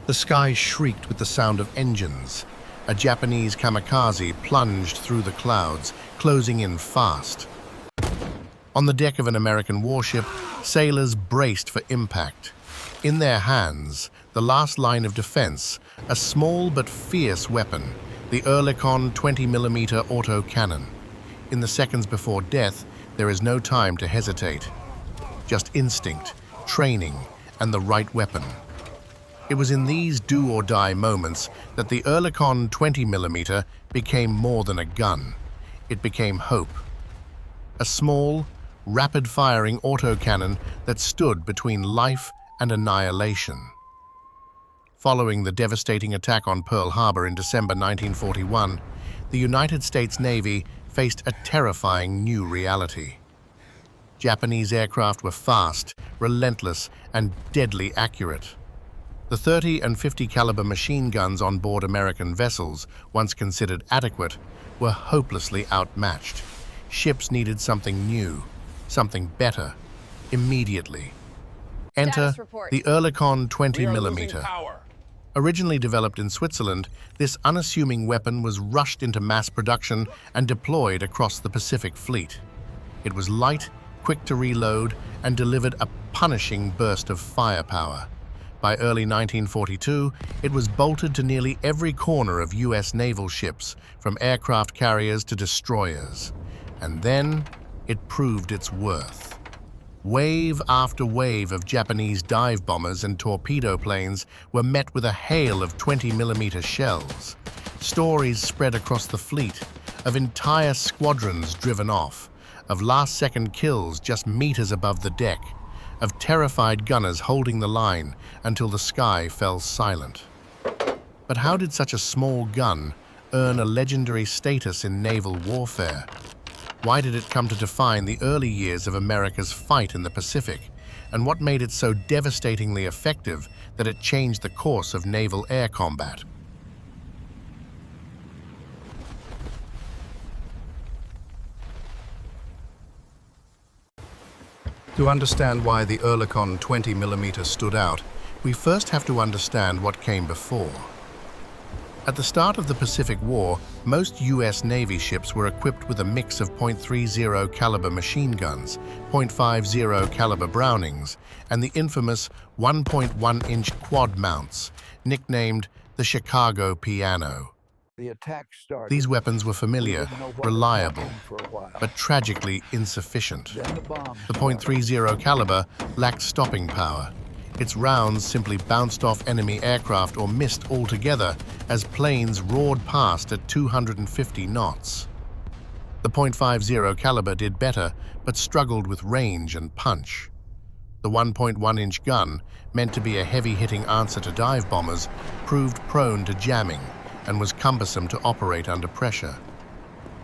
The sky shrieked with the sound of engines. A Japanese kamikaze plunged through the clouds, closing in fast. On the deck of an American warship, sailors braced for impact. In their hands, the last line of defense, a small but fierce weapon, the Oerlikon 20mm autocannon. In the seconds before death, there is no time to hesitate. Just instinct, training, and the right weapon. It was in these do-or-die moments that the Oerlikon 20mm became more than a gun. It became hope. A small, rapid-firing autocannon that stood between life and annihilation. Following the devastating attack on Pearl Harbor in December 1941, the United States Navy faced a terrifying new reality. Japanese aircraft were fast, relentless, and deadly accurate. The 30 and 50 caliber machine guns on board American vessels, once considered adequate, were hopelessly outmatched. Ships needed something new, something better, immediately. Enter the Oerlikon 20mm. Originally developed in Switzerland, this unassuming weapon was rushed into mass production and deployed across the Pacific Fleet. It was light, quick to reload, and delivered a punishing burst of firepower. By early 1942, it was bolted to nearly every corner of U.S. naval ships, from aircraft carriers to destroyers. And then, it proved its worth. Wave after wave of Japanese dive bombers and torpedo planes were met with a hail of 20mm shells. Stories spread across the fleet, of entire squadrons driven off, of last-second kills just meters above the deck, of terrified gunners holding the line until the sky fell silent. But how did such a small gun earn a legendary status in naval warfare? Why did it come to define the early years of America's fight in the Pacific? And what made it so devastatingly effective that it changed the course of naval air combat? To understand why the Oerlikon 20mm stood out, we first have to understand what came before. At the start of the Pacific War, most U.S. Navy ships were equipped with a mix of .30 caliber machine guns, .50 caliber Brownings, and the infamous 1.1-inch quad mounts, nicknamed the Chicago Piano. These weapons were familiar, reliable, but tragically insufficient. The .30 caliber lacked stopping power. Its rounds simply bounced off enemy aircraft or missed altogether as planes roared past at 250 knots. The .50 caliber did better, but struggled with range and punch. The 1.1-inch gun, meant to be a heavy-hitting answer to dive bombers, proved prone to jamming and was cumbersome to operate under pressure.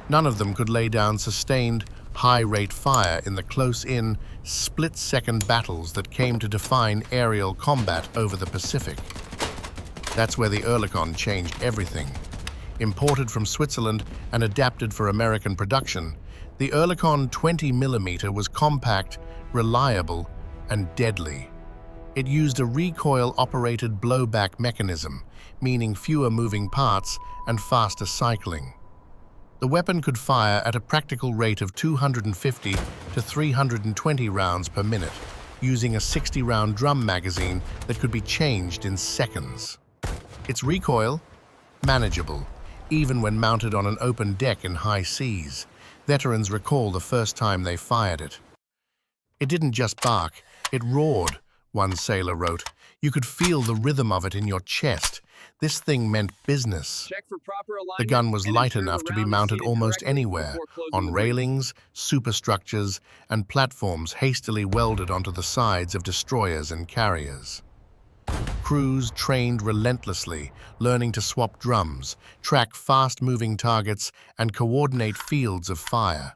None of them could lay down sustained, high-rate fire in the close-in, split-second battles that came to define aerial combat over the Pacific. That's where the Oerlikon changed everything. Imported from Switzerland and adapted for American production, the Oerlikon 20mm was compact, reliable, and deadly. It used a recoil-operated blowback mechanism, meaning fewer moving parts and faster cycling. The weapon could fire at a practical rate of 250 to 320 rounds per minute, using a 60-round drum magazine that could be changed in seconds. Its recoil? Manageable, even when mounted on an open deck in high seas. Veterans recall the first time they fired it. It didn't just bark, it roared, one sailor wrote. You could feel the rhythm of it in your chest. This thing meant business. The gun was light enough to be mounted almost anywhere, on railings, superstructures, and platforms hastily welded onto the sides of destroyers and carriers. Crews trained relentlessly, learning to swap drums, track fast-moving targets, and coordinate fields of fire.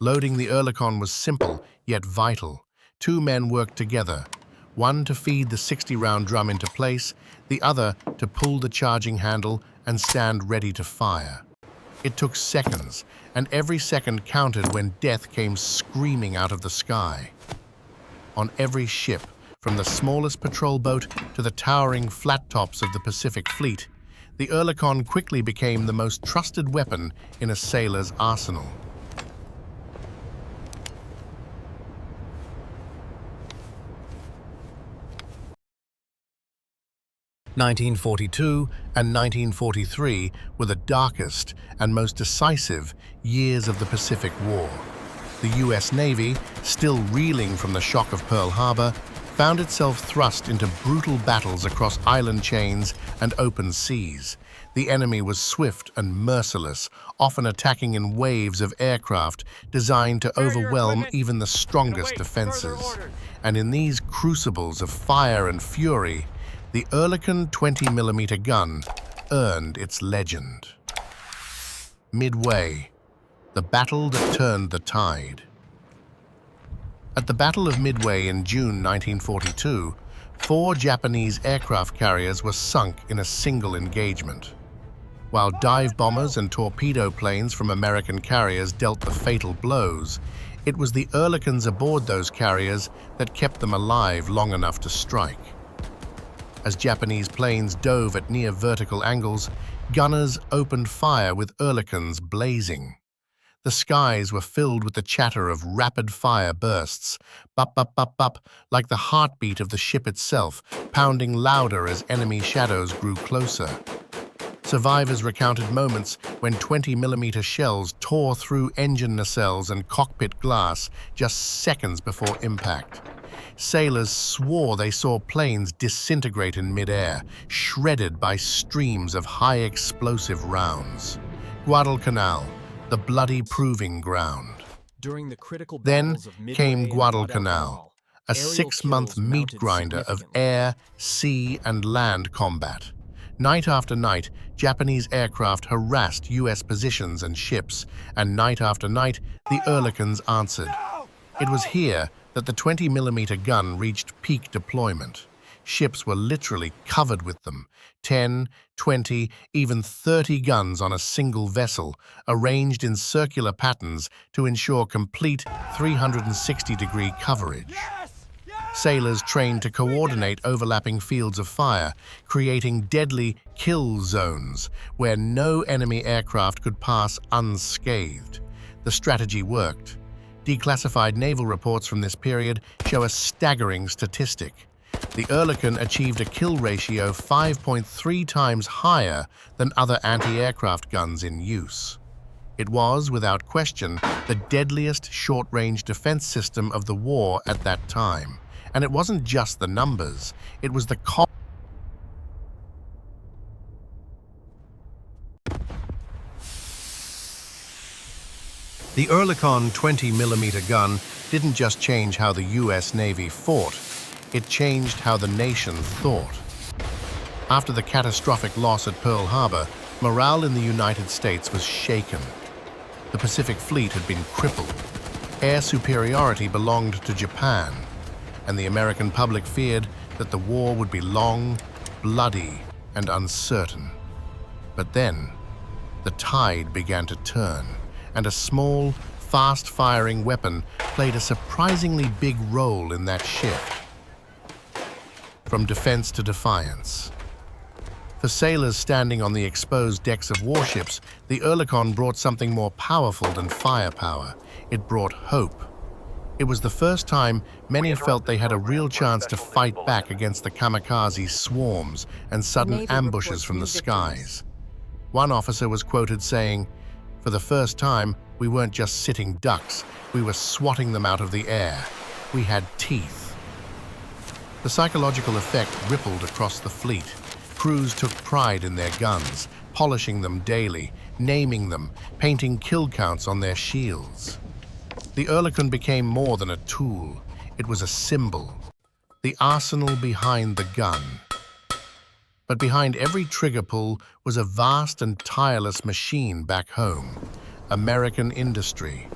Loading the Oerlikon was simple, yet vital. Two men worked together, one to feed the 60-round drum into place, the other to pull the charging handle and stand ready to fire. It took seconds, and every second counted when death came screaming out of the sky. On every ship, From the smallest patrol boat to the towering flat tops of the Pacific Fleet, the Oerlikon quickly became the most trusted weapon in a sailor's arsenal. (1942 and 1943) were the darkest and most decisive years of the Pacific War. The U.S. Navy, still reeling from the shock of Pearl Harbor, found itself thrust into brutal battles across island chains and open seas. The enemy was swift and merciless, often attacking in waves of aircraft designed to overwhelm even the strongest defenses. And in these crucibles of fire and fury, the Oerlikon 20mm gun earned its legend. Midway, the battle that turned the tide. At the Battle of Midway in June 1942, 4 Japanese aircraft carriers were sunk in a single engagement. While dive bombers and torpedo planes from American carriers dealt the fatal blows, it was the Oerlikons aboard those carriers that kept them alive long enough to strike. As Japanese planes dove at near vertical angles, gunners opened fire with Oerlikons blazing. The skies were filled with the chatter of rapid-fire bursts, bup-bup-bup-bup, like the heartbeat of the ship itself, pounding louder as enemy shadows grew closer. Survivors recounted moments when 20mm shells tore through engine nacelles and cockpit glass just seconds before impact. Sailors swore they saw planes disintegrate in midair, shredded by streams of high-explosive rounds. Guadalcanal, the bloody proving ground. During the critical Then battles of Midway came and Guadalcanal, a aerial 6-month kills meat mounted grinder of significantly. air, sea, and land combat. Night after night, Japanese aircraft harassed U.S. positions and ships, and night after night, the Oerlikons answered. It was here that the 20mm gun reached peak deployment. Ships were literally covered with them, 10, 20, even 30 guns on a single vessel, arranged in circular patterns to ensure complete 360-degree coverage. Sailors trained to coordinate overlapping fields of fire, creating deadly kill zones where no enemy aircraft could pass unscathed. The strategy worked. Declassified naval reports from this period show a staggering statistic. The Oerlikon achieved a kill ratio 5.3 times higher than other anti-aircraft guns in use. It was, without question, the deadliest short-range defense system of the war at that time. And it wasn't just the numbers, it was the The Oerlikon 20mm gun didn't just change how the U.S. Navy fought, it changed how the nation thought. After the catastrophic loss at Pearl Harbor, morale in the United States was shaken. The Pacific Fleet had been crippled. Air superiority belonged to Japan, and the American public feared that the war would be long, bloody, and uncertain. But then, the tide began to turn, and a small, fast-firing weapon played a surprisingly big role in that shift. From defense to defiance. For sailors standing on the exposed decks of warships, the Oerlikon brought something more powerful than firepower. It brought hope. It was the first time many felt they had a real chance to fight back against the kamikaze swarms and sudden ambushes from the skies. One officer was quoted saying, "For the first time, we weren't just sitting ducks, we were swatting them out of the air. We had teeth." The psychological effect rippled across the fleet. Crews took pride in their guns, polishing them daily, naming them, painting kill counts on their shields. The Oerlikon became more than a tool. It was a symbol, the arsenal behind the gun. But behind every trigger pull was a vast and tireless machine back home, American industry.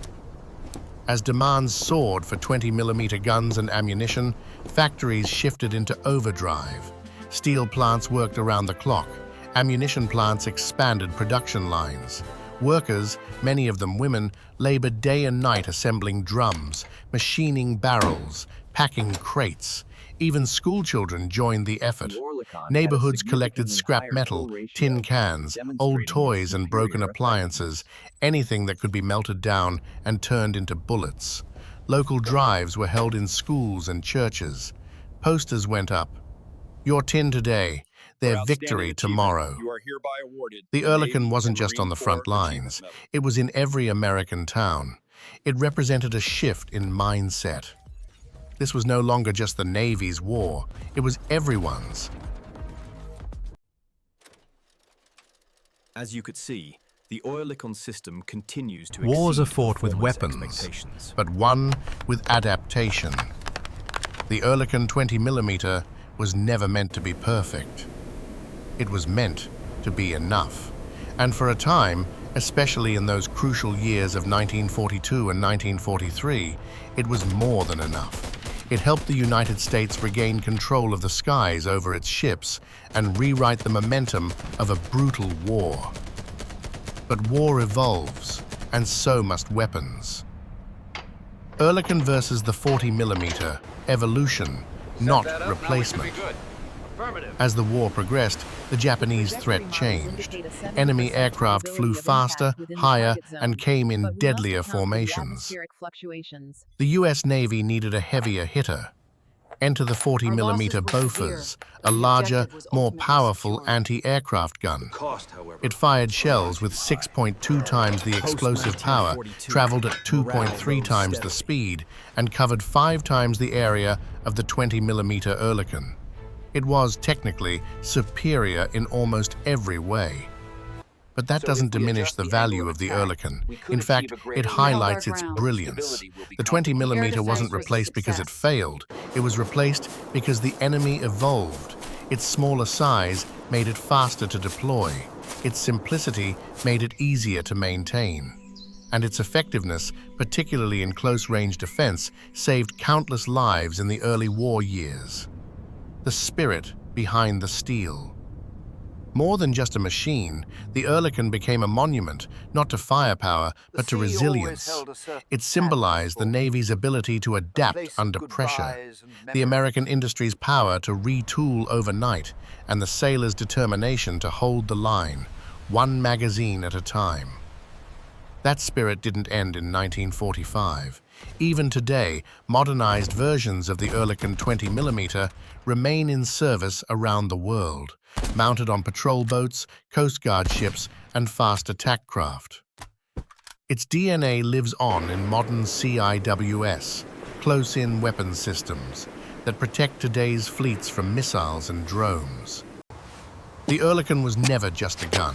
As demands soared for 20mm guns and ammunition, factories shifted into overdrive. Steel plants worked around the clock. Ammunition plants expanded production lines. Workers, many of them women, labored day and night assembling drums, machining barrels, packing crates. Even schoolchildren joined the effort. The Oerlikon Neighborhoods had a collected significantly scrap higher metal, pull ratio, tin cans, old demonstrating toys its and broken superior appliances, effectiveness. anything that could be melted down and turned into bullets. Local drives were held in schools and churches. Posters went up. Your tin today, their For victory outstanding achievement, tomorrow. you are hereby awarded The the Oerlikon Navy wasn't and just on Marine the front Corps Achievement lines. Medal. It was in every American town. It represented a shift in mindset. This was no longer just the Navy's war. It was everyone's. As you could see, the Oerlikon system continues to Wars exceed are fought with performance weapons, expectations. But one with adaptation. The Oerlikon 20mm was never meant to be perfect. It was meant to be enough. And for a time, especially in those crucial years of 1942 and 1943, it was more than enough. It helped the United States regain control of the skies over its ships and rewrite the momentum of a brutal war. But war evolves, and so must weapons. Oerlikon versus the 40mm, evolution, not replacement. As the war progressed, the Japanese threat changed. Enemy aircraft flew faster, higher, and came in deadlier formations. The US Navy needed a heavier hitter. Enter the 40mm Bofors, a larger, more powerful anti-aircraft gun. It fired shells with 6.2 times the explosive power, traveled at 2.3 times the speed, and covered 5 times the area of the 20mm Oerlikon. It was technically superior in almost every way. But that doesn't diminish the value of the Oerlikon. In fact, it highlights its brilliance. The 20mm wasn't replaced because it failed. It was replaced because the enemy evolved. Its smaller size made it faster to deploy. Its simplicity made it easier to maintain. And its effectiveness, particularly in close-range defense, saved countless lives in the early war years. The spirit behind the steel. More than just a machine, the Oerlikon became a monument, not to firepower, but to resilience. It symbolized the Navy's ability to adapt under pressure, the American industry's power to retool overnight, and the sailors' determination to hold the line, one magazine at a time. That spirit didn't end in 1945. Even today, modernized versions of the Oerlikon 20mm remain in service around the world, mounted on patrol boats, Coast Guard ships, and fast attack craft. Its DNA lives on in modern CIWS, close-in weapons systems, that protect today's fleets from missiles and drones. The Oerlikon was never just a gun.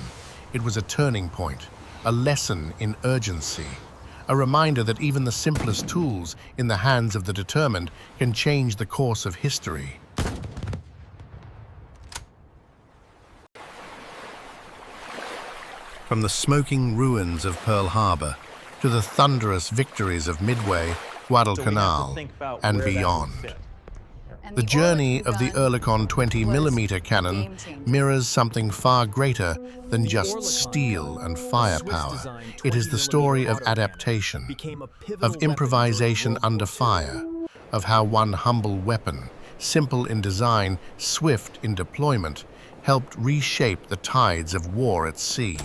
It was a turning point, a lesson in urgency, a reminder that even the simplest tools in the hands of the determined can change the course of history. From the smoking ruins of Pearl Harbor to the thunderous victories of Midway, Guadalcanal, and beyond. The journey of the Oerlikon 20mm cannon mirrors something far greater than just steel and firepower. It is the story of adaptation, of improvisation under fire, of how one humble weapon, simple in design, swift in deployment, helped reshape the tides of war at sea.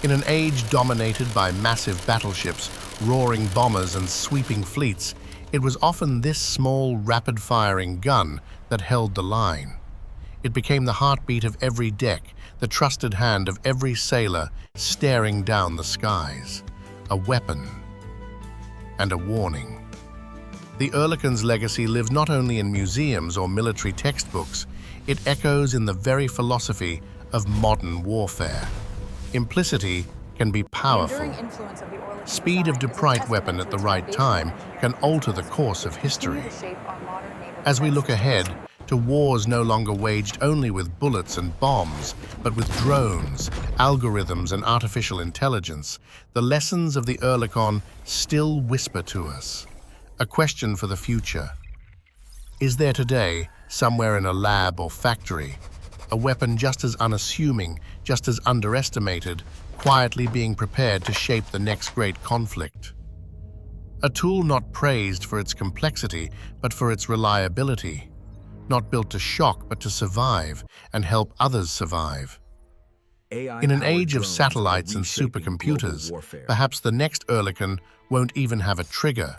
In an age dominated by massive battleships, roaring bombers, and sweeping fleets, it was often this small, rapid-firing gun that held the line. It became the heartbeat of every deck, the trusted hand of every sailor staring down the skies. A weapon and a warning. The Oerlikon's legacy lives not only in museums or military textbooks, it echoes in the very philosophy of modern warfare. Implicity can be powerful. Speed of deprite weapon at the right time can alter the course of history. As we look ahead to wars no longer waged only with bullets and bombs, but with drones, algorithms, and artificial intelligence, the lessons of the Oerlikon still whisper to us. A question for the future. Is there today, somewhere in a lab or factory, a weapon just as unassuming, just as underestimated, quietly being prepared to shape the next great conflict? A tool not praised for its complexity, but for its reliability. Not built to shock, but to survive and help others survive. In an age of satellites and supercomputers, perhaps the next Oerlikon won't even have a trigger,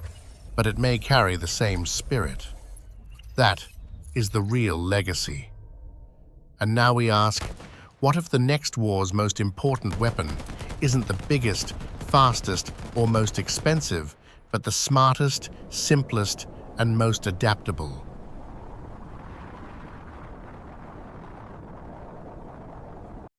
but it may carry the same spirit. That is the real legacy. And now we ask, what if the next war's most important weapon isn't the biggest, fastest, or most expensive, but the smartest, simplest, and most adaptable?